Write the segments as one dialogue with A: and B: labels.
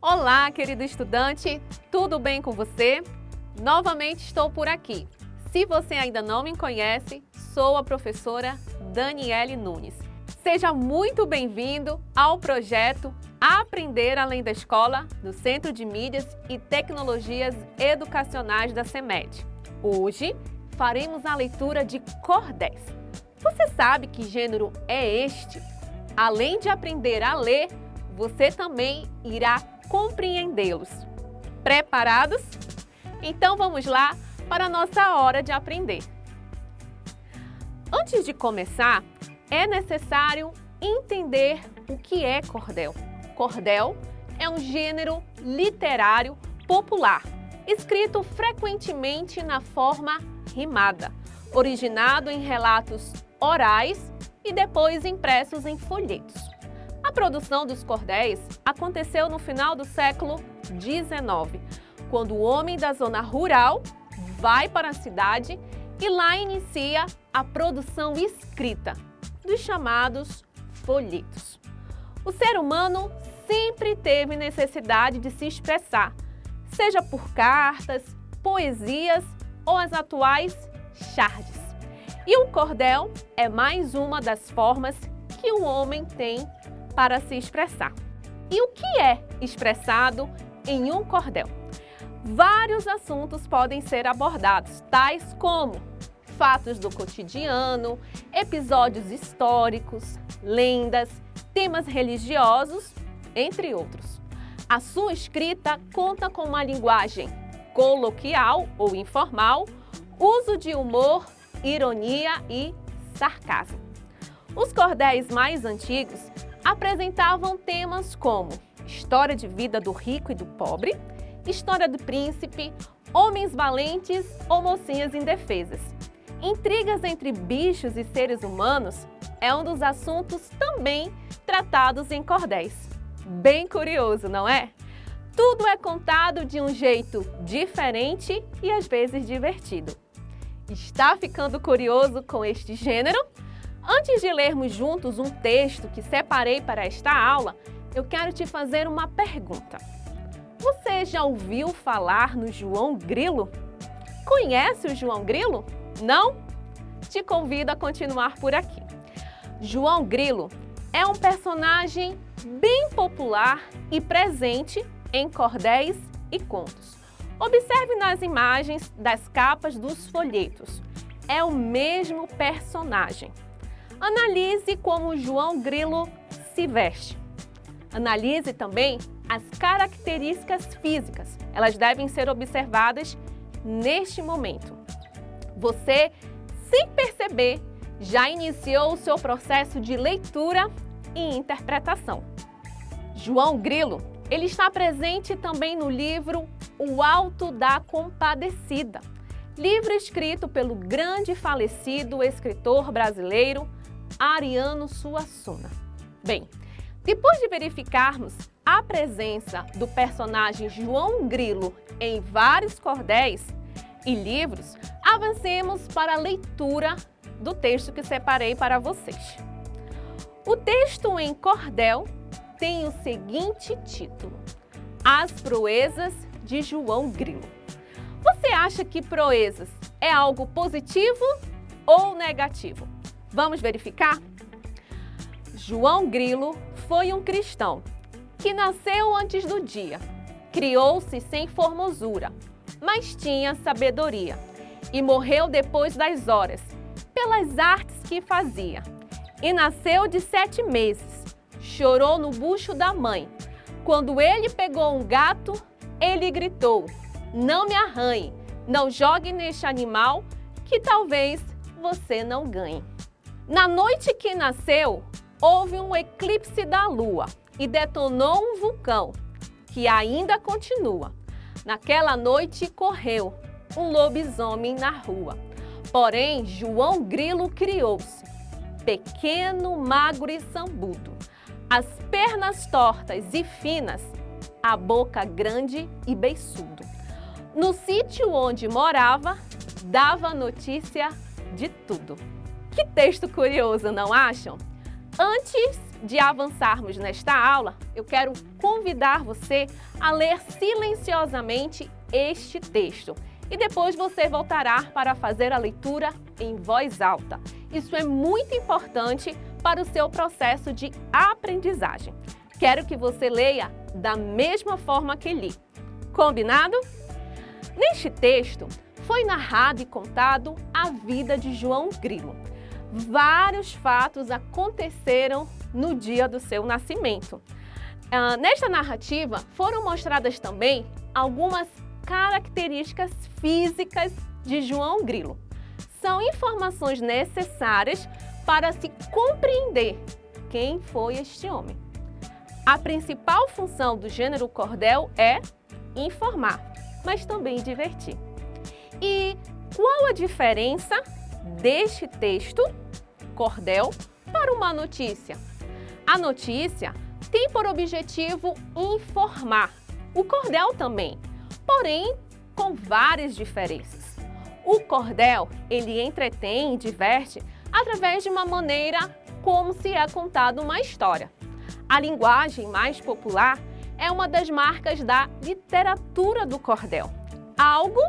A: Olá, querido estudante, tudo bem com você? Novamente estou por aqui. Se você ainda não me conhece, sou a professora Daniele Nunes. Seja muito bem-vindo ao projeto Aprender Além da Escola do Centro de Mídias e Tecnologias Educacionais da CEMED. Hoje faremos a leitura de cordéis. Você sabe que gênero é este? Além de aprender a ler, você também irá compreendê-los. Preparados? Então vamos lá para a nossa hora de aprender. Antes de começar, é necessário entender o que é cordel. Cordel é um gênero literário popular, escrito frequentemente na forma rimada, originado em relatos orais e depois impressos em folhetos. A produção dos cordéis aconteceu no final do século XIX, quando o homem da zona rural vai para a cidade e lá inicia a produção escrita dos chamados folhetos. O ser humano sempre teve necessidade de se expressar, seja por cartas, poesias ou as atuais chardes. E o cordel é mais uma das formas que o homem tem para se expressar. E o que é expressado em um cordel? Vários assuntos podem ser abordados, tais como fatos do cotidiano, episódios históricos, lendas, temas religiosos, entre outros. A sua escrita conta com uma linguagem coloquial ou informal, uso de humor, ironia e sarcasmo. Os cordéis mais antigos apresentavam temas como história de vida do rico e do pobre, história do príncipe, homens valentes ou mocinhas indefesas. Intrigas entre bichos e seres humanos é um dos assuntos também tratados em cordéis. Bem curioso, não é? Tudo é contado de um jeito diferente e às vezes divertido. Está ficando curioso com este gênero? Antes de lermos juntos um texto que separei para esta aula, eu quero te fazer uma pergunta. Você já ouviu falar no João Grilo? Conhece o João Grilo? Não? Te convido a continuar por aqui. João Grilo é um personagem bem popular e presente em cordéis e contos. Observe nas imagens das capas dos folhetos. É o mesmo personagem. Analise como João Grilo se veste. Analise também as características físicas. Elas devem ser observadas neste momento. Você, sem perceber, já iniciou o seu processo de leitura e interpretação. João Grilo, ele está presente também no livro O Alto da Compadecida, livro escrito pelo grande falecido escritor brasileiro Ariano Suassuna. Bem, depois de verificarmos a presença do personagem João Grilo em vários cordéis e livros, avancemos para a leitura do texto que separei para vocês. O texto em cordel tem o seguinte título: As Proezas de João Grilo. Você acha que proezas é algo positivo ou negativo? Vamos verificar? João Grilo foi um cristão que nasceu antes do dia, criou-se sem formosura, mas tinha sabedoria, e morreu depois das horas, pelas artes que fazia. E nasceu de 7 meses, chorou no bucho da mãe. Quando ele pegou um gato, ele gritou: não me arranhe, não jogue neste animal, que talvez você não ganhe. Na noite que nasceu, houve um eclipse da lua e detonou um vulcão, que ainda continua. Naquela noite correu um lobisomem na rua. Porém, João Grilo criou-se, pequeno, magro e sambudo, as pernas tortas e finas, a boca grande e beiçudo. No sítio onde morava, dava notícia de tudo. Que texto curioso, não acham? Antes de avançarmos nesta aula, eu quero convidar você a ler silenciosamente este texto e depois você voltará para fazer a leitura em voz alta. Isso é muito importante para o seu processo de aprendizagem. Quero que você leia da mesma forma que li. Combinado? Neste texto, foi narrado e contado a vida de João Grilo. Vários fatos aconteceram no dia do seu nascimento. Nesta narrativa, foram mostradas também algumas características físicas de João Grilo. São informações necessárias para se compreender quem foi este homem. A principal função do gênero cordel é informar, mas também divertir. E qual a diferença deste texto, cordel, para uma notícia? A notícia tem por objetivo informar, o cordel também, porém com várias diferenças. O cordel, ele entretém e diverte através de uma maneira como se é contada uma história. A linguagem mais popular é uma das marcas da literatura do cordel, algo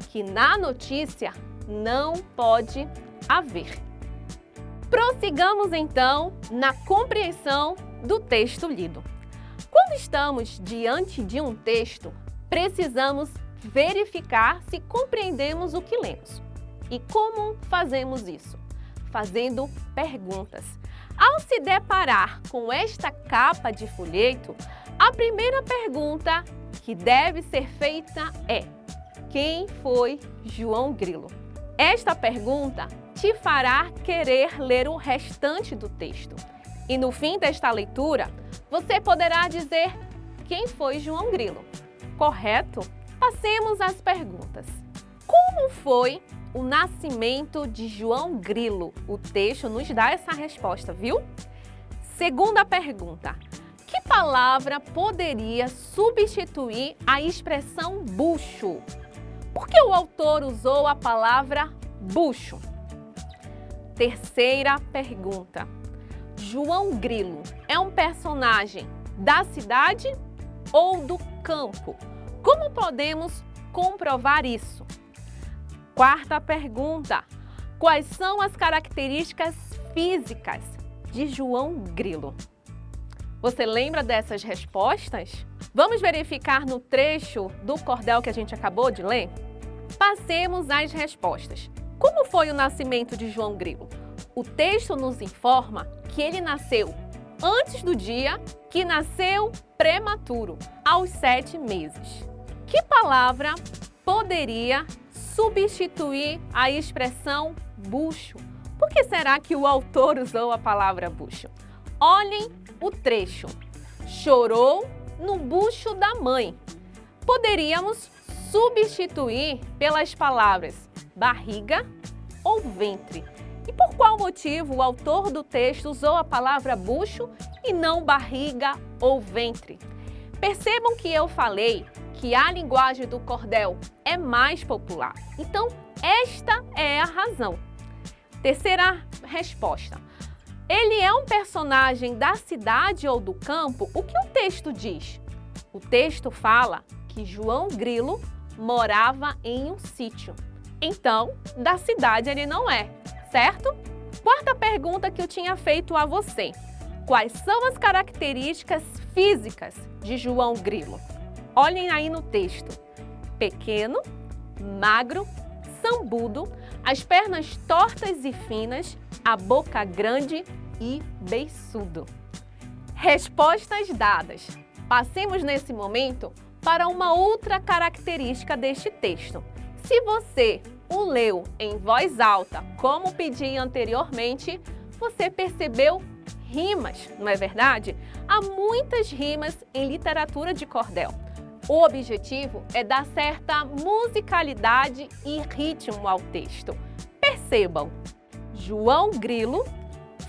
A: que na notícia não pode haver. Prossigamos então na compreensão do texto lido. Quando estamos diante de um texto, precisamos verificar se compreendemos o que lemos. E como fazemos isso? Fazendo perguntas. Ao se deparar com esta capa de folheto, a primeira pergunta que deve ser feita é: quem foi João Grilo? Esta pergunta te fará querer ler o restante do texto. E no fim desta leitura, você poderá dizer quem foi João Grilo. Correto? Passemos às perguntas. Como foi o nascimento de João Grilo? O texto nos dá essa resposta, viu? Segunda pergunta. Que palavra poderia substituir a expressão bucho? Por que o autor usou a palavra bucho? Terceira pergunta. João Grilo é um personagem da cidade ou do campo? Como podemos comprovar isso? Quarta pergunta. Quais são as características físicas de João Grilo? Você lembra dessas respostas? Vamos verificar no trecho do cordel que a gente acabou de ler? Passemos às respostas. Como foi o nascimento de João Grilo? O texto nos informa que ele nasceu antes do dia, que nasceu prematuro, aos 7 meses. Que palavra poderia substituir a expressão bucho? Por que será que o autor usou a palavra bucho? Olhem o trecho. Chorou no bucho da mãe. Poderíamos substituir pelas palavras barriga ou ventre. E por qual motivo o autor do texto usou a palavra bucho e não barriga ou ventre? Percebam que eu falei que a linguagem do cordel é mais popular. Então, esta é a razão. Terceira resposta. Ele é um personagem da cidade ou do campo? O que o texto diz? O texto fala que João Grilo morava em um sítio. Então, da cidade ele não é, certo? Quarta pergunta que eu tinha feito a você. Quais são as características físicas de João Grilo? Olhem aí no texto. Pequeno, magro, sambudo, as pernas tortas e finas, a boca grande e beiçudo. Respostas dadas. Passemos nesse momento para uma outra característica deste texto. Se você o leu em voz alta, como pedi anteriormente, você percebeu rimas, não é verdade? Há muitas rimas em literatura de cordel. O objetivo é dar certa musicalidade e ritmo ao texto. Percebam, João Grilo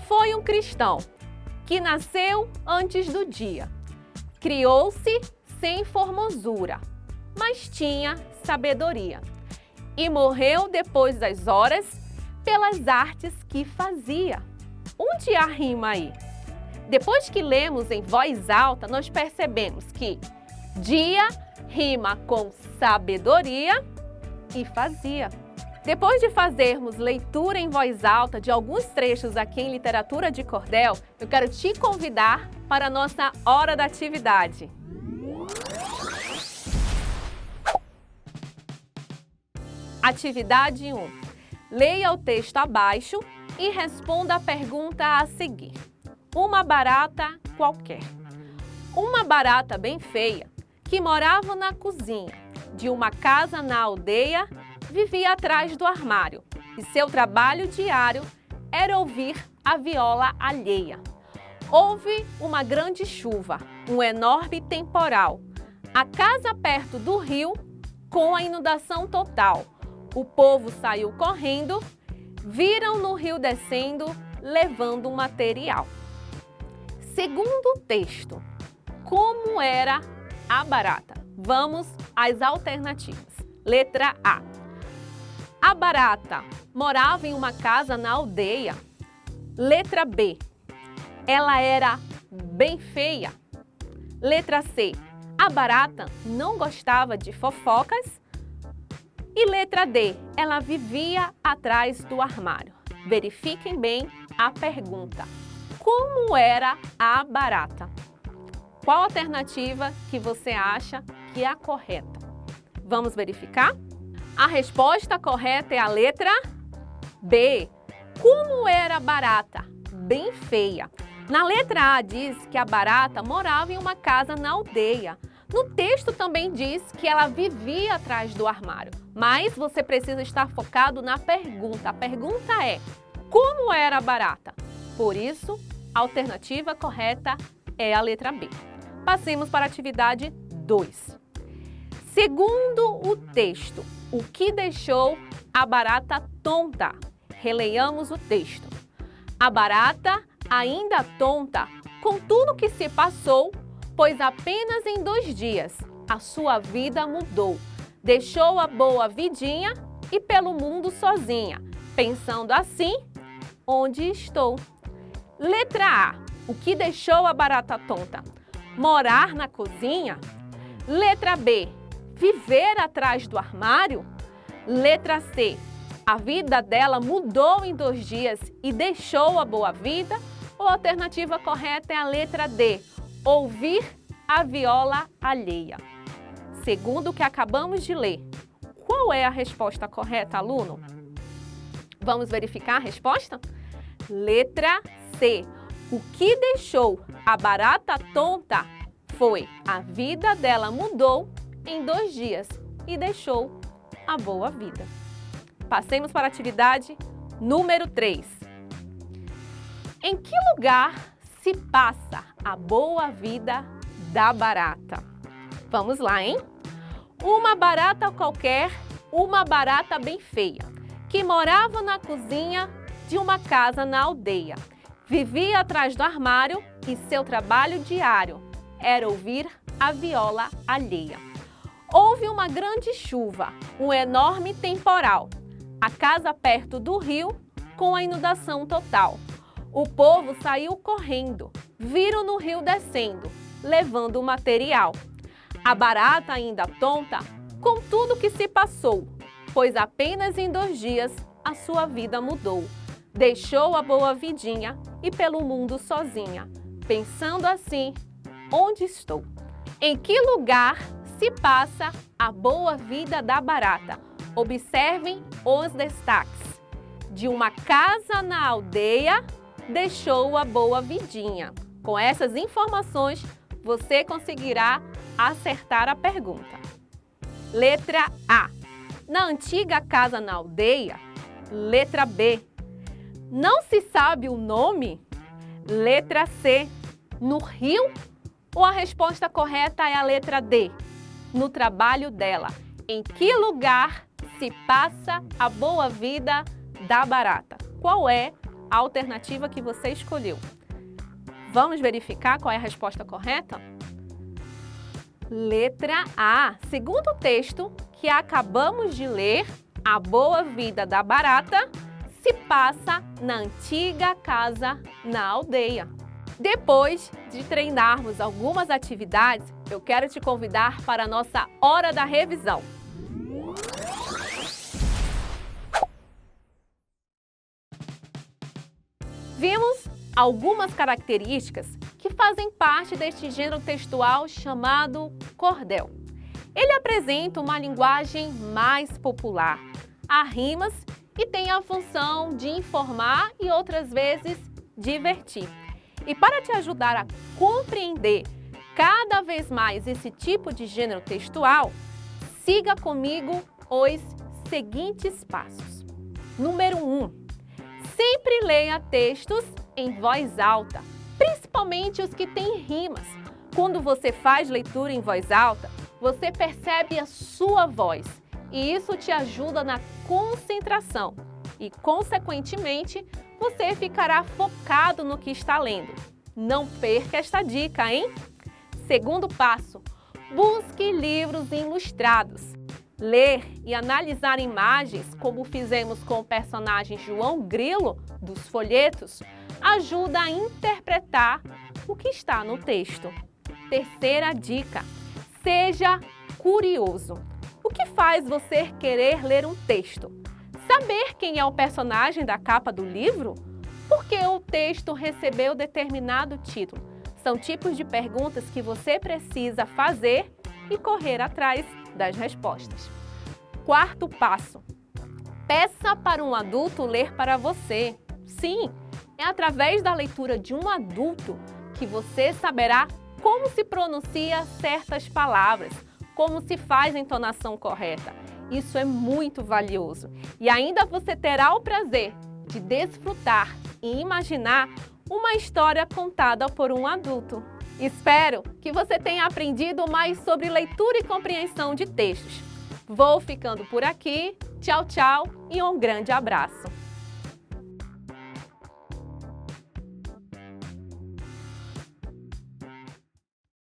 A: foi um cristão que nasceu antes do dia. Criou-se sem formosura, mas tinha sabedoria. E morreu depois das horas pelas artes que fazia. Onde há rima aí? Depois que lemos em voz alta, nós percebemos que dia rima com sabedoria e fazia. Depois de fazermos leitura em voz alta de alguns trechos aqui em Literatura de Cordel, eu quero te convidar para a nossa hora da atividade. Atividade 1. Leia o texto abaixo e responda a pergunta a seguir. Uma barata qualquer. Uma barata bem feia, que morava na cozinha de uma casa na aldeia, vivia atrás do armário e seu trabalho diário era ouvir a viola alheia. Houve uma grande chuva, um enorme temporal. A casa perto do rio, com a inundação total. O povo saiu correndo, viram no rio descendo, levando um material. Segundo o texto, como era a barata? Vamos às alternativas. Letra A. A barata morava em uma casa na aldeia. Letra B. Ela era bem feia. Letra C. A barata não gostava de fofocas. E letra D. Ela vivia atrás do armário. Verifiquem bem a pergunta. Como era a barata? Qual alternativa que você acha que é a correta? Vamos verificar? A resposta correta é a letra B. Como era a barata? Bem feia. Na letra A diz que a barata morava em uma casa na aldeia. No texto também diz que ela vivia atrás do armário. Mas você precisa estar focado na pergunta. A pergunta é: como era a barata? Por isso, a alternativa correta é a letra B. Passemos para a atividade 2. Segundo o texto, o que deixou a barata tonta? Releiamos o texto. A barata, ainda tonta, com tudo que se passou, pois apenas em 2 dias a sua vida mudou. Deixou a boa vidinha e pelo mundo sozinha, pensando assim, onde estou? Letra A. O que deixou a barata tonta? Morar na cozinha? Letra B. Viver atrás do armário? Letra C. A vida dela mudou em 2 dias e deixou a boa vida? Ou a alternativa correta é a letra D. Ouvir a viola alheia. Segundo o que acabamos de ler, qual é a resposta correta, aluno? Vamos verificar a resposta? Letra C. O que deixou a barata tonta foi a vida dela mudou em 2 dias e deixou a boa vida. Passemos para a atividade número 3. Em que lugar se passa a boa vida da barata? Vamos lá, hein? Uma barata qualquer, uma barata bem feia, que morava na cozinha de uma casa na aldeia. Vivia atrás do armário e seu trabalho diário era ouvir a viola alheia. Houve uma grande chuva, um enorme temporal. A casa perto do rio, com a inundação total. O povo saiu correndo, viram no rio descendo, levando o material. A barata, ainda tonta, com tudo que se passou, pois apenas em 2 dias a sua vida mudou. Deixou a boa vidinha e pelo mundo sozinha, pensando assim, onde estou? Em que lugar se passa a boa vida da barata? Observem os destaques. De uma casa na aldeia, deixou a boa vidinha. Com essas informações, você conseguirá acertar a pergunta. Letra A. Na antiga casa na aldeia. Letra B. Não se sabe o nome? Letra C. No rio? Ou a resposta correta é a letra D? No trabalho dela. Em que lugar se passa a boa vida da barata? Qual é a alternativa que você escolheu? Vamos verificar qual é a resposta correta? Letra A. Segundo o texto que acabamos de ler, a boa vida da barata se passa na antiga casa na aldeia. Depois de treinarmos algumas atividades, eu quero te convidar para a nossa hora da revisão. Vimos algumas características que fazem parte deste gênero textual chamado cordel. Ele apresenta uma linguagem mais popular, há rimas e tem a função de informar e outras vezes divertir. E para te ajudar a compreender cada vez mais esse tipo de gênero textual, siga comigo os seguintes passos. Número 1. Sempre leia textos em voz alta, principalmente os que têm rimas. Quando você faz leitura em voz alta, você percebe a sua voz e isso te ajuda na concentração e, consequentemente, você ficará focado no que está lendo. Não perca esta dica, hein? Segundo passo, busque livros ilustrados. Ler e analisar imagens, como fizemos com o personagem João Grilo, dos folhetos, ajuda a interpretar o que está no texto. Terceira dica, seja curioso. O que faz você querer ler um texto? Saber quem é o personagem da capa do livro? Por que o texto recebeu determinado título? São tipos de perguntas que você precisa fazer e correr atrás das respostas. Quarto passo, peça para um adulto ler para você. Sim, é através da leitura de um adulto que você saberá como se pronuncia certas palavras, como se faz a entonação correta. Isso é muito valioso. E ainda você terá o prazer de desfrutar e imaginar uma história contada por um adulto. Espero que você tenha aprendido mais sobre leitura e compreensão de textos. Vou ficando por aqui. Tchau, tchau e um grande abraço!